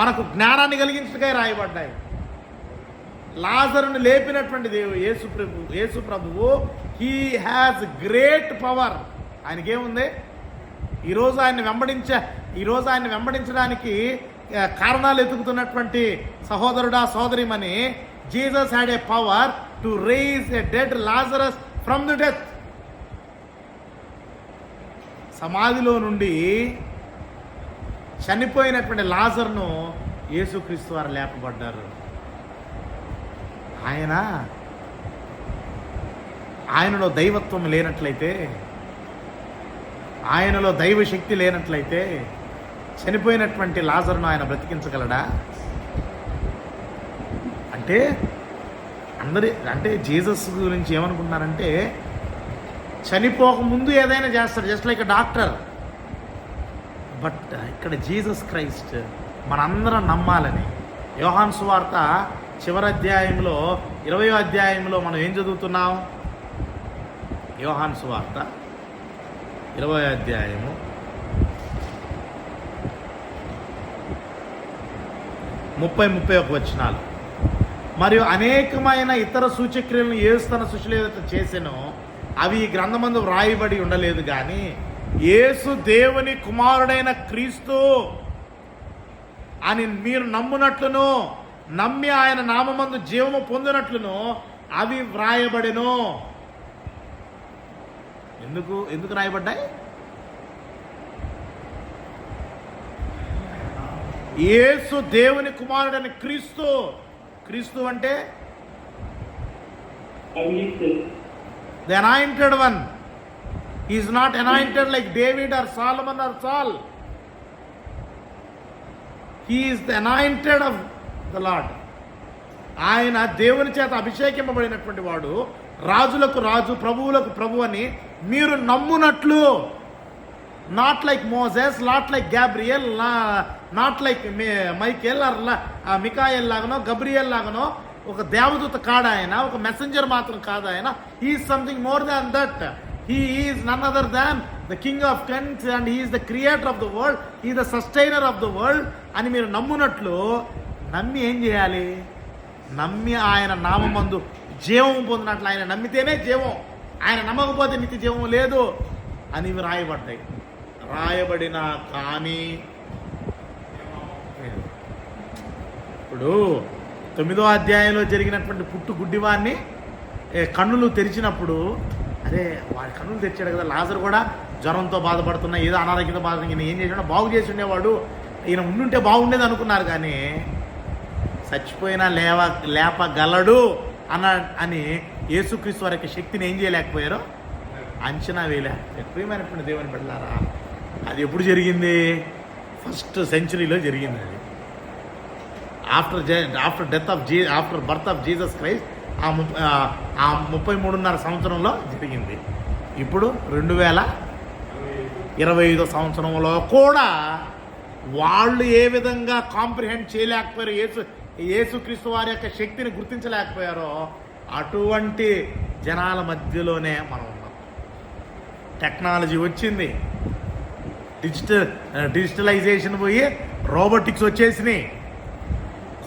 మనకు జ్ఞానాన్ని కలిగించటకై రాయబడ్డాయి. లాజరుని లేపినటువంటి యేసు ప్రభువు హీ హ్యాస్ గ్రేట్ పవర్. ఆయనకేముంది? ఈరోజు ఆయన్ని వెంబడించడానికి కారణాలు ఎతుకుతున్నటువంటి సహోదరుడా సోదరిమని, Jesus had a power to raise a dead Lazarus from the death. సమాధిలో నుండి చనిపోయినటువంటి లాజర్ను యేసుక్రీస్తు వారు లేపబడ్డారు. ఆయనలో దైవత్వం లేనట్లయితే, ఆయనలో దైవశక్తి లేనట్లయితే చనిపోయినటువంటి లాజర్ను ఆయన బ్రతికించగలడా? అంటే జీసస్ గురించి ఏమనుకుంటున్నారంటే, చనిపోకముందు ఏదైనా చేస్తాడు, జస్ట్ లైక్ డాక్టర్. బట్ ఇక్కడ జీసస్ క్రైస్ట్ మనందరం నమ్మాలని. యోహాను సువార్త చివరి అధ్యాయంలో 20వ అధ్యాయంలో మనం ఏం చదువుతున్నాం? యోహాను సువార్త 20వ అధ్యాయము 30-31 వచనాలు. మరియు అనేకమైన ఇతర సూచక్రియలను యేసు తన శిష్యుల ఎదుట చేసెను, అవి ఈ గ్రంథమందు వ్రాయబడి ఉండలేదు. కానీ యేసు దేవుని కుమారుడైన క్రీస్తు అని మీరు నమ్మునట్లును, నమ్మి ఆయన నామమందు జీవము పొందినట్లును అవి వ్రాయబడెను. ఎందుకు రాయబడ్డాయి? యేసు దేవుని కుమారుడైన క్రీస్తు అంటే the anointed one. He is not anointed like David or Solomon or Saul. He is the anointed of the Lord. ఆయన దేవుని చేత అభిషేకింపబడినటువంటి వాడు, రాజులకు రాజు, ప్రభువులకు ప్రభు అని మీరు నమ్మునట్లు. Not like Moses, not like Gabriel, not like Michael or Mikael లాగానో గబ్రియల్ లాగానో ఒక దేవదూత కాదు ఆయన, ఒక మెసెంజర్ మాత్రం కాదు ఆయన. He is something more than that. He is none other than the King of Kings and He is the creator of the world. He is the sustainer of the world అని మీరు నమ్మునట్లు. నమ్మి ఏం చేయాలి? నమ్మి ఆయన నామమందు జీవం పొందినట్లు. ఆయన నమ్మితేనే జీవం, ఆయన నమ్మకపోతే నిత్య జీవం లేదు అని ఇవి రాయబడ్డాయి. రాయబడిన కానీ ఇప్పుడు 9వ అధ్యాయంలో జరిగినటువంటి పుట్టు గుడ్డివాన్ని కన్నులు తెరిచినప్పుడు, అరే వాడి కన్నులు తెచ్చాడు కదా, లాజరు కూడా జ్వరంతో బాధపడుతున్నా, ఏదో అనారోగ్యంతో బాధపడుతున్నా, ఏం చేసాడో బాగు చేసి ఉండేవాడు, ఈయన ఉండుంటే బాగుండేది అనుకున్నారు. కానీ చచ్చిపోయినా లేపగలడు అని యేసుక్రీస్తు వారి యొక్క శక్తిని ఏం చేయలేకపోయారో అంచనా ఎక్కువమైనటువంటి దేవుని బిడ్డలారా. అది ఎప్పుడు జరిగింది? 1st సెంచరీలో జరిగింది. అది after birth of Jesus Christ ఆ 33.5 సంవత్సరంలో జరిగింది. ఇప్పుడు 2025 సంవత్సరంలో కూడా వాళ్ళు ఏ విధంగా కాంప్రిహెండ్ చేయలేకపోయారు, యేసుక్రీస్తు వారి యొక్క శక్తిని గుర్తించలేకపోయారో అటువంటి జనాల మధ్యలోనే మనం ఉన్నాం. టెక్నాలజీ వచ్చింది, డిజిటలైజేషన్ పోయి రోబోటిక్స్ వచ్చేసినాయి.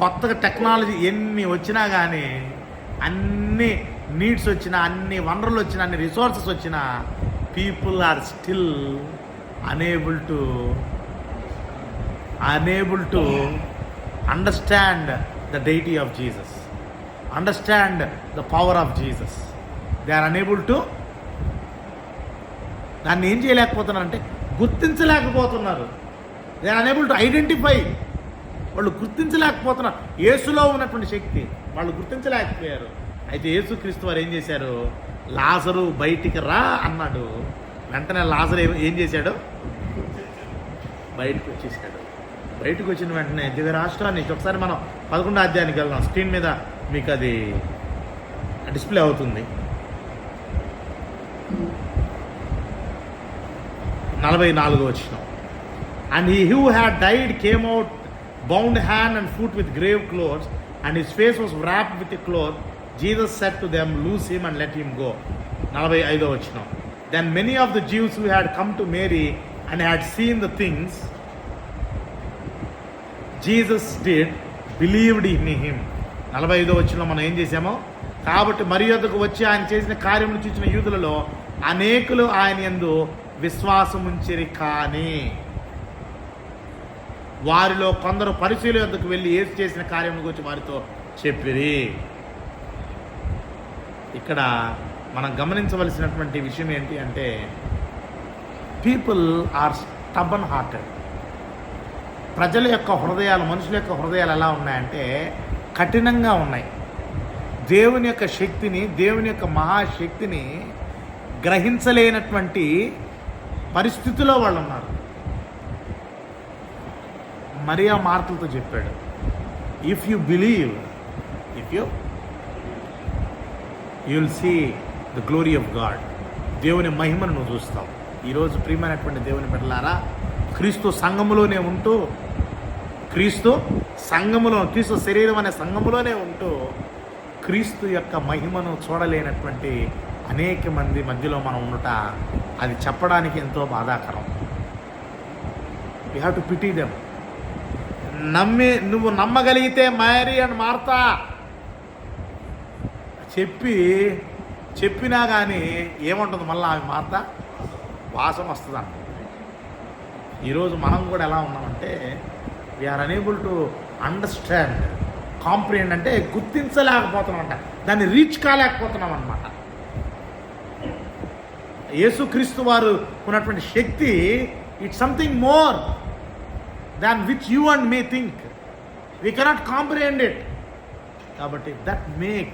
కొత్తగా టెక్నాలజీ ఎన్ని వచ్చినా కానీ, అన్ని నీడ్స్ వచ్చినా, అన్ని వనరులు వచ్చినా, అన్ని రిసోర్సెస్ వచ్చినా, people are still unable to understand the deity of Jesus, understand the power of Jesus. They are unable to దాన్ని ఏం చేయలేకపోతున్నారంటే గుర్తించలేకపోతున్నారు. They are unable to identify. వాళ్ళు గుర్తించలేకపోతున్నారు యేసులో ఉన్నటువంటి శక్తి, వాళ్ళు గుర్తించలేకపోయారు. అయితే యేసుక్రీస్తు వారు ఏం చేశారు? లాజరు బయటికి రా అన్నాడు. వెంటనే లాజరు ఏం చేశాడు? బయటకు వచ్చేసాడు. బయటకు వచ్చిన వెంటనే దివ్య రాష్ట్రాన్ని ఒకసారి మనం 11వ అధ్యాయానికి వెళ్దాం. స్క్రీన్ మీద మీకు అది డిస్ప్లే అవుతుంది. 44వ వచనం. And he who had died came out, bound hand and foot with grave clothes, and his face was wrapped with a cloth. Jesus said to them, loose him and let him go. 45వ వచనం. Then many of the Jews who had come to Mary and had seen the things Jesus did believed in him. 45వ వచనంలో మనం ఏం చేసామో, కాబట్టి మరి యొద్దకు వచ్చి ఆయన చేసిన కార్యములు చూసిన యూదులలో అనేకులు ఆయన యందు విశ్వాసముంచిరి, కానీ వారిలో కొందరు పరిశీల యొద్దకు వెళ్ళి యేసు చేసిన కార్యముల గురించి వారితో చెప్పిరి. ఇక్కడ మనం గమనించవలసినటువంటి విషయం ఏంటి అంటే, పీపుల్ ఆర్ స్టబన్ హార్టెడ్. ప్రజల యొక్క హృదయాలు, మనుషుల యొక్క హృదయాలు ఎలా ఉన్నాయంటే కఠినంగా ఉన్నాయి. దేవుని యొక్క శక్తిని, దేవుని యొక్క మహాశక్తిని గ్రహించలేనటువంటి పరిస్థితిలో వాళ్ళు ఉన్నారు. మరియా మార్తలతో చెప్పాడు, if you believe, you will see the glory of God. దేవుని మహిమను నువ్వు చూస్తావు. ఈరోజు ప్రియమైనటువంటి దేవుని బిడ్డలారా, క్రీస్తు సంఘములోనే ఉంటూ, క్రీస్తు శరీరం అనే సంఘములోనే ఉంటూ క్రీస్తు యొక్క మహిమను చూడలేనటువంటి అనేక మంది మధ్యలో మనం ఉండట, అది చెప్పడానికి ఎంతో బాధాకరం. You have to pity them. నువ్వు నమ్మగలిగితే మేరీ అండ్ మార్తా చెప్పినా కానీ ఏముంటుంది, మళ్ళీ ఆమె మార్తా వాసన వస్తుందంట. ఈరోజు మనం కూడా ఎలా ఉన్నామంటే, we are unable to understand, comprehend అంటే గుర్తించలేకపోతున్నాం అంట, దాన్ని రీచ్ కాలేకపోతున్నాం అనమాట. యేసుక్రీస్తు వారు ఉన్నటువంటి శక్తి, it's something more than which you and me think. We cannot comprehend it. కాబట్టి that make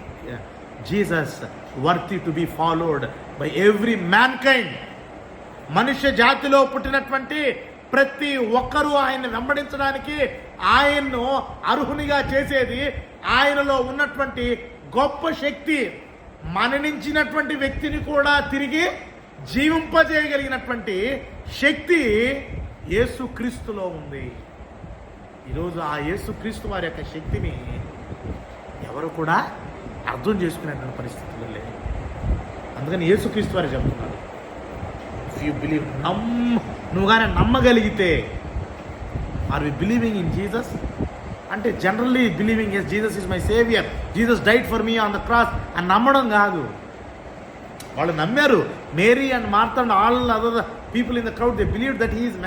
Jesus worthy to be followed by every mankind. మనుష్య జాతిలో పుట్టినటువంటి ప్రతి ఒక్కరూ ఆయన్ని వెంబడించడానికి, ఆయన్ను అర్హునిగా చేసేది ఆయనలో ఉన్నటువంటి గొప్ప శక్తి. మరణించినటువంటి వ్యక్తిని కూడా తిరిగి జీవింపజేయగలిగినటువంటి శక్తి యేసుక్రీస్తులో ఉంది. ఈరోజు ఆ యేసుక్రీస్తు వారి యొక్క శక్తిని ఎవరు కూడా అర్థం చేసుకునేటువంటి పరిస్థితుల్లో లేదు. అందుకని యేసుక్రీస్తు వారు చెప్తున్నారు, ఇఫ్ యూ బిలీవ్, నువ్వు కానీ నమ్మగలిగితే, are we believing in Jesus అంటే generally believing as Jesus is my saviour, Jesus died for me on the cross అని నమ్మడం కాదు. వాళ్ళు నమ్మారు. Mary and Martha and all other people in the crowd, they believe that he is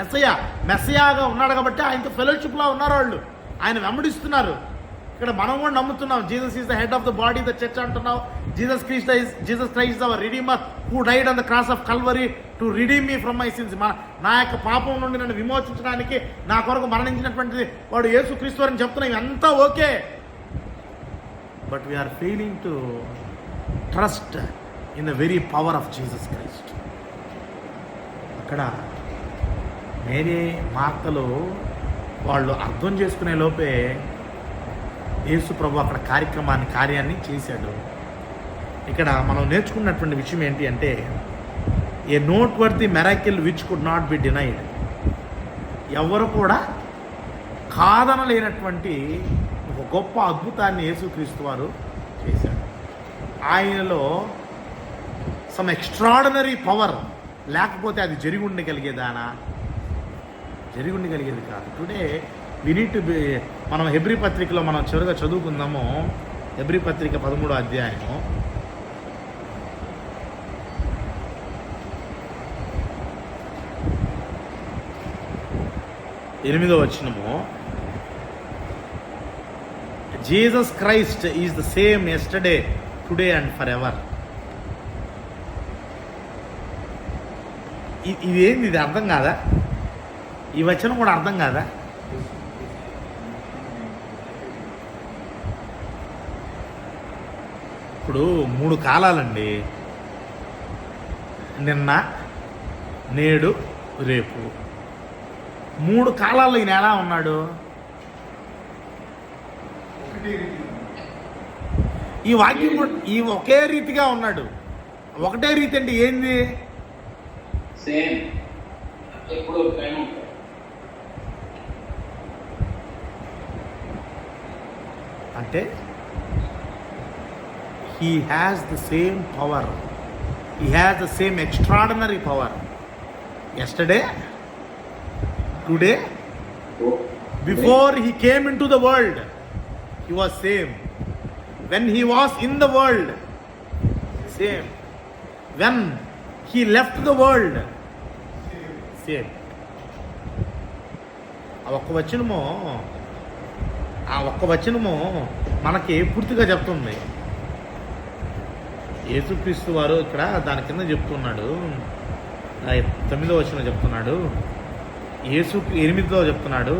మెస్సయాగా ఉన్నాడు కాబట్టి ఆయనతో ఫెలోషిప్లో ఉన్నారు. వాళ్ళు ఆయన వెంబడిస్తున్నారు. ఇక్కడ మనం కూడా నమ్ముతున్నాం, Jesus is the head of the body, the church అంటున్నాం. Jesus Christ our redeemer who died on the cross of Calvary to redeem me from my sins. నా యొక్క పాపం నుండి నన్ను విమోచించడానికి నా కొరకు మరణించినటువంటిది వాడు యేసుక్రీస్తు అని చెప్తున్నాం. ఇవంతా okay, but we are failing to trust in the very power of Jesus Christ. అక్కడ మేరీ మార్తలు వాళ్ళు అర్థం చేసుకునే లోపే యేసు ప్రభు అక్కడ కార్యాన్ని చేశాడు. ఇక్కడ మనం నేర్చుకున్నటువంటి విషయం ఏంటి అంటే, a noteworthy miracle which could not be denied. ఎవరు కూడా కాదనలేనటువంటి ఒక గొప్ప అద్భుతాన్ని యేసుక్రీస్తు వారు చేశాడు. ఆయనలో సమ్ ఎక్స్ట్రాడినరీ పవర్ లేకపోతే అది జరిగి ఉండగలిగేది కాదు. Today we need to be. మనం హెబ్రీ పత్రికలో మనం చివరిగా చదువుకుందాము. హెబ్రీ పత్రిక 13వ అధ్యాయము 8వ వచనము. Jesus Christ is the same yesterday, today and for ever. ఇదేంది, ఇది అర్థం కాదా? ఈ వచనం కూడా అర్థం కాదా? ఇప్పుడు 3 కాలాలండి, నిన్న, నేడు, రేపు. 3 కాలాల్లో ఈయన ఎలా ఉన్నాడు? ఈ వాక్యం కూడా ఈ ఒకే రీతిగా ఉన్నాడు. ఒకటే రీతి అంటే ఏంది? సేమ్, ఎప్పుడు టైం. అంటే he has the same power, he has the same extraordinary power yesterday, today, before he came into the world he was same, when he was in the world same, when he left the world same. ఆ ఒక్క వచనము మనకి పూర్తిగా చెప్తుంది. యేసుక్రీస్తు వారు ఇక్కడ దాని కింద చెప్తున్నాడు, 9వ వచనం చెప్తున్నాడు, 8వ చెప్తున్నాడు,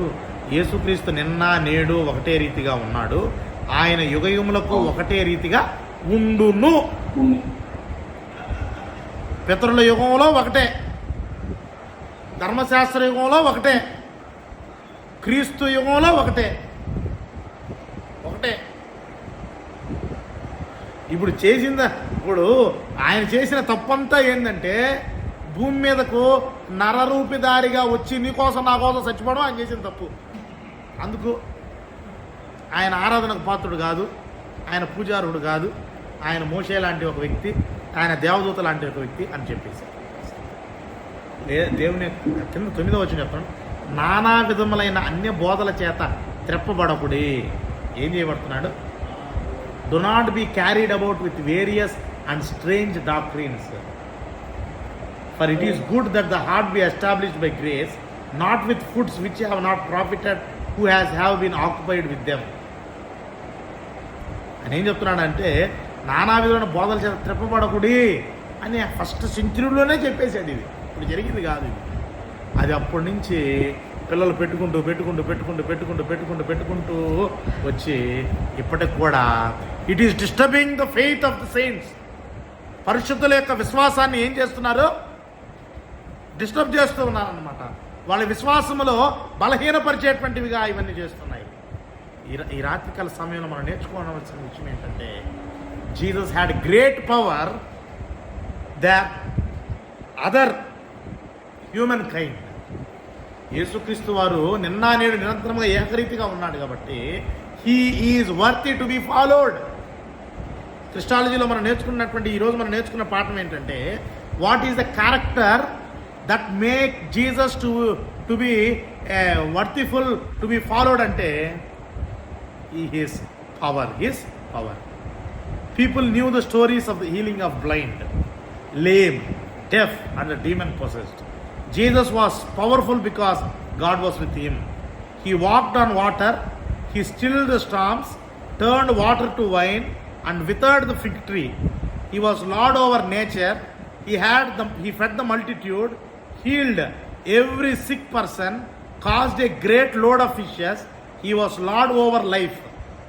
యేసుక్రీస్తు నిన్న నేడు ఒకటే రీతిగా ఉన్నాడు, ఆయన యుగయుములకు ఒకటే రీతిగా ఉండును. పితరుల యుగంలో ఒకటే, ధర్మశాస్త్ర యుగంలో ఒకటే, క్రీస్తు యుగంలో ఒకటే. ఇప్పుడు ఆయన చేసిన తప్పంతా ఏంటంటే భూమి మీదకు నరరూపిదారిగా వచ్చి నీకోసం నా కోసం చచ్చిపోవడం ఆయన చేసిన తప్పు. అందుకు ఆయన ఆరాధనకు పాత్రుడు కాదు, ఆయన పూజారుడు కాదు, ఆయన మోషే లాంటి ఒక వ్యక్తి, ఆయన దేవదూత లాంటి ఒక వ్యక్తి అని చెప్పేసి దేవుని కింద 9వ వచనం చెప్తాను, నానా విధములైన అన్య బోధల చేత త్రెప్పబడకుడి. ఏం చేయబడుతున్నాడు? Do not be carried about with various and strange doctrines. For it is good that the heart be established by grace, not with foods which have not profited, who have been occupied with them. అని ఏం చెప్తున్నాడంటే నానా విధమైన బోధల చేత త్రెప్పబడకుడి అని first సెంచురీలోనే చెప్పేశాడు. ఇది ఇప్పుడు జరిగింది కాదు, ఇది అది అప్పటి నుంచి పిల్లలు పెట్టుకుంటూ వచ్చి ఇప్పటికి కూడా it is disturbing the faith of the saints. పరిశుద్ధుల యొక్క విశ్వాసాన్ని ఏం చేస్తున్నారు? డిస్టర్బ్ చేస్తూ ఉన్నారన్నమాట. వాళ్ళ విశ్వాసములో బలహీనపరిచేటువంటివిగా ఇవన్నీ చేస్తున్నాయి. ఈ రాత్రికాల సమయంలో మనం నేర్చుకోవాల్సిన విషయం ఏంటంటే Jesus had great power that other human kind. యేసుక్రీస్తు వారు నిన్న నేడు నిరంతరంగా ఏకరీతిగా ఉన్నాడు కాబట్టి he is worthy to be followed. క్రిస్టాలజీలో మనం నేర్చుకున్నటువంటి ఈరోజు మనం నేర్చుకున్న పాఠం ఏంటంటే what is the character that make Jesus to be worthful to be followed అంటే his power. People knew the stories of the healing of blind, lame, deaf and the demon possessed. Jesus was powerful because God was with him. He walked on water, he stilled the storms, turned water to wine and withered the fig tree. He was Lord over nature. He fed the multitude, healed every sick person, caused a great load of fishes. He was Lord over life.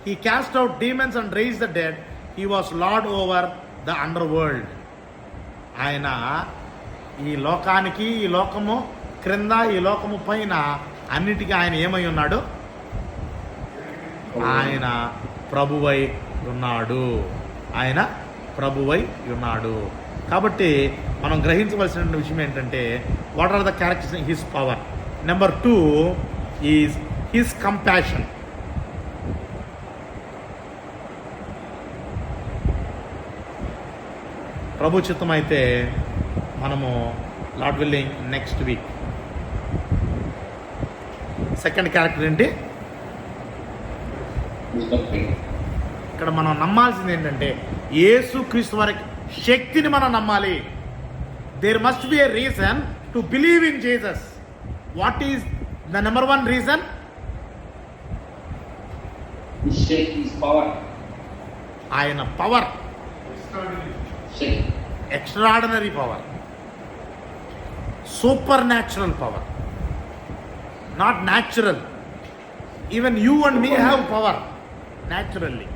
He cast out demons and raised the dead. He was Lord over the underworld. ఆయన ఈ లోకానికి, ఈ లోకము క్రింద, ఈ లోకము పైన అన్నిటికీ ఆయన ఏమై ఉన్నాడు? ఆయన ప్రభువై ఉన్నాడు. కాబట్టి మనం గ్రహించవలసిన విషయం ఏంటంటే what are the characters his power. Number 2 is his compassion. ప్రభు చిత్తం అయితే మనము Lord willing next week second character ఏంటి? ఇక్కడ మనం నమ్మాల్సింది ఏంటంటే యేసుక్రీస్తు వారి శక్తిని మనం నమ్మాలి. There must be a reason to believe in Jesus. What is the number 1 reason? ఆయన power, extraordinary power, supernatural power, not natural. Even you and me have power naturally,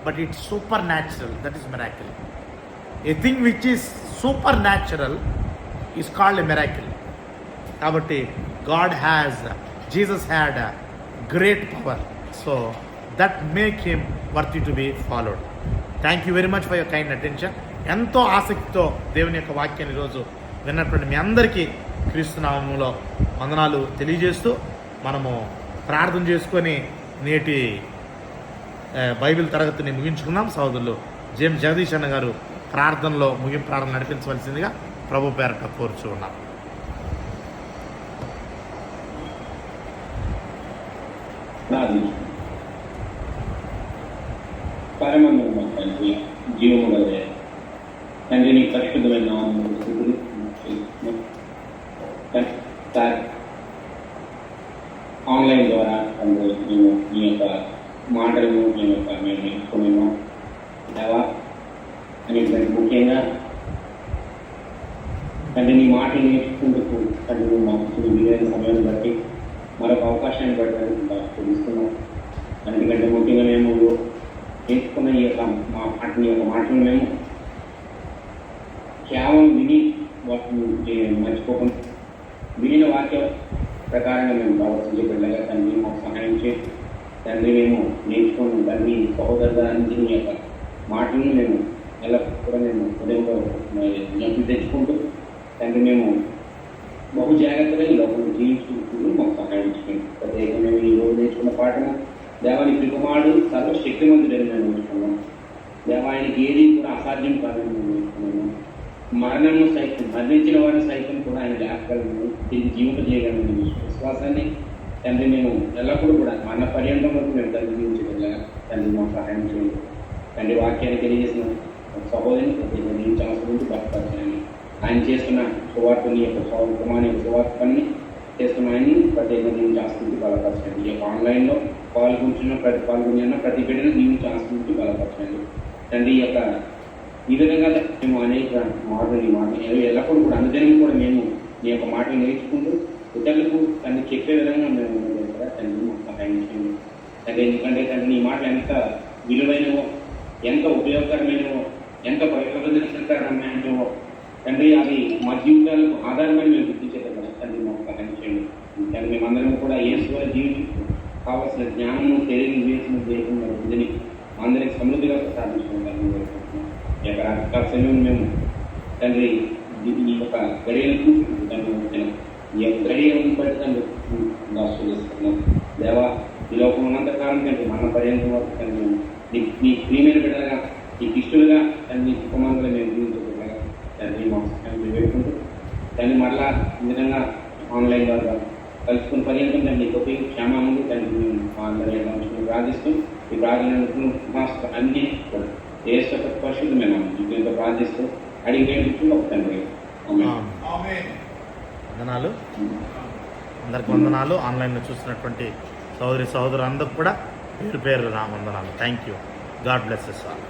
but it's supernatural. That is miracle. A thing which is supernatural is called a miracle. Kabatti Jesus had a great power, so that make him worthy to be followed. Thank you very much for your kind attention. ఎంతో ఆసక్తితో దేవుని యొక్క వాక్యాన్ని ఈరోజు విన్నటువంటి మీ అందరికీ క్రీస్తు నామములో వందనాలు తెలియజేస్తూ మనము ప్రార్థన చేసుకొని నేటి బైబిల్ తరగతిని ముగించుకున్నాం. సోదరులు జేమ్స్ జగదీష్ అన్న గారు ప్రార్థనలో ముగింపు ప్రార్థన నడిపించవలసిందిగా ప్రభు పేరట కోరుచూ ఉన్నాం. పరమందున తండ్రి, జీవముల తండ్రి, నీ పరిశుద్ధమైన నామమున స్తుతులు ఆన్లైన్ ద్వారా తండ్రి మేము నీ యొక్క మాటలను మేము నేర్చుకున్నాము దేవా. అనేటువంటి ముఖ్యంగా తండ్రి నీ మాటలు నేర్చుకుంటూ తండ్రి మాకు వీలైన సమయాన్ని బట్టి మరొక అవకాశాన్ని బట్టి తెలుస్తున్నాం. అందుకంటే ముఖ్యంగా మేము నేర్చుకున్న ఈ యొక్క మాటలు మేము కేవలం విని వాటిని మర్చిపోకుండా వినిన వాక్య ప్రకారంగా మేము ప్రవర్తించబడలేగా తండ్రి మాకు సహాయం చేసి తండ్రి మేము నేర్చుకున్నాం. తండ్రి సహోదరులందరి యొక్క మాటలను మేము ఎల్లప్పుడూ మేము ఉదయంలో జ్ఞాపకం తెచ్చుకుంటూ తండ్రి మేము బహు జాగ్రత్తగా ఈ లోపల జీవించుకుంటూ మాకు సహాయం చేయండి. ప్రత్యేకంగా మేము ఈ రోజు నేర్చుకున్న పాఠము దేవాని కుమారుడు సర్వశక్తివంతుడని మేము నేర్చుకున్నాం. దేవానికి ఏది కూడా అసాధ్యం కాదని మేము నేర్చుకున్నాము. మరణము సైతం మరణించిన వారిని సైతం కూడా ఆయన లేపగలను, దీన్ని జీవితం చేయగలను విశ్వాసాన్ని తండ్రి మేము ఎల్లప్పుడూ కూడా మరణ పర్యంతం వరకు మేము తండ్రి జీవించగలగా తండ్రి మాకు సహాయం చేయండి. తండ్రి వాక్యాన్ని తెలియజేసిన సహోదరిని ప్రత్యేకంగా జీవించాల్సిన గురించి బలపరచండి. ఆయన చేస్తున్న సువార్తని యొక్క కుమారుని యొక్క సువార్త పని చేస్తున్న ఆయన్ని ప్రత్యేకంగా జీవించాల్సిన బలపరచండి. ఈ యొక్క ఆన్లైన్లో పాల్గొంటున్న ప్రతి బిడ్డను జీవించాల్సిన బలపరచండి. తండ్రి ఈ యొక్క ఈ విధంగా మేము అనేక మాటలు ఎల్లప్పుడూ కూడా అనుదినం కూడా మేము నీ యొక్క మాటలు నేర్చుకుంటూ ఇతరులకు తను చెప్పే విధంగా మేము కూడా తండ్రి మాకు సహాయం చేయండి. తండ్రి ఎందుకంటే తండ్రి నీ మాటలు ఎంత విలువైనవో, ఎంత ఉపయోగకరమైనవో, ఎంత ప్రయోజనకరమైనవో తండ్రి అవి మా జీవితాలకు ఆధారమని మేము గుర్తించేది కదా తండ్రి మాకు సహాయం చేయండి. తండ్రి మేమందరం కూడా యేసు జీవించు కావాల్సిన జ్ఞానము తెలియని వేసిన దేశం బుద్ధిని అందరికి సమృద్ధిగా సాధించుకుంటాం. ఈ యొక్క రకరకాల సమయం మేము తండ్రి ఈ యొక్క గడియలు చూసుకుంటాము. ఈ యొక్క గడియలను బట్టి తండ్రి దాస్తున్నాం. దేవా ఈ లోపం ఉన్నంతకాలం తండ్రి మన పర్యంతం వరకు తండ్రి నీ ప్రియమైన బిడ్డలుగా నీకు ఇష్టలుగా తండ్రి కుమారులుగా మేము జీవించగలగా తండ్రి మాకు తండ్రి వేడుకుంటూ తండ్రి మరలా ఈ విధంగా ఆన్లైన్ ద్వారా కలుసుకుని పర్యంతం తండ్రి గొప్ప క్షేమాన్ని తండ్రి మేము అందరూ ప్రార్థిస్తూ ఈ ప్రార్థనలు అన్ని ఏసు పరిశుద్ధమైన దీంతో ప్రార్థిస్తూ అడిగే ఒక తండ్రి. వందనాలు, అందరికి వందనాలు. ఆన్లైన్లో చూసినటువంటి సహోదరులందరికీ కూడా పేరు పేరు నా వందనాలు. Thank you. God bless you all.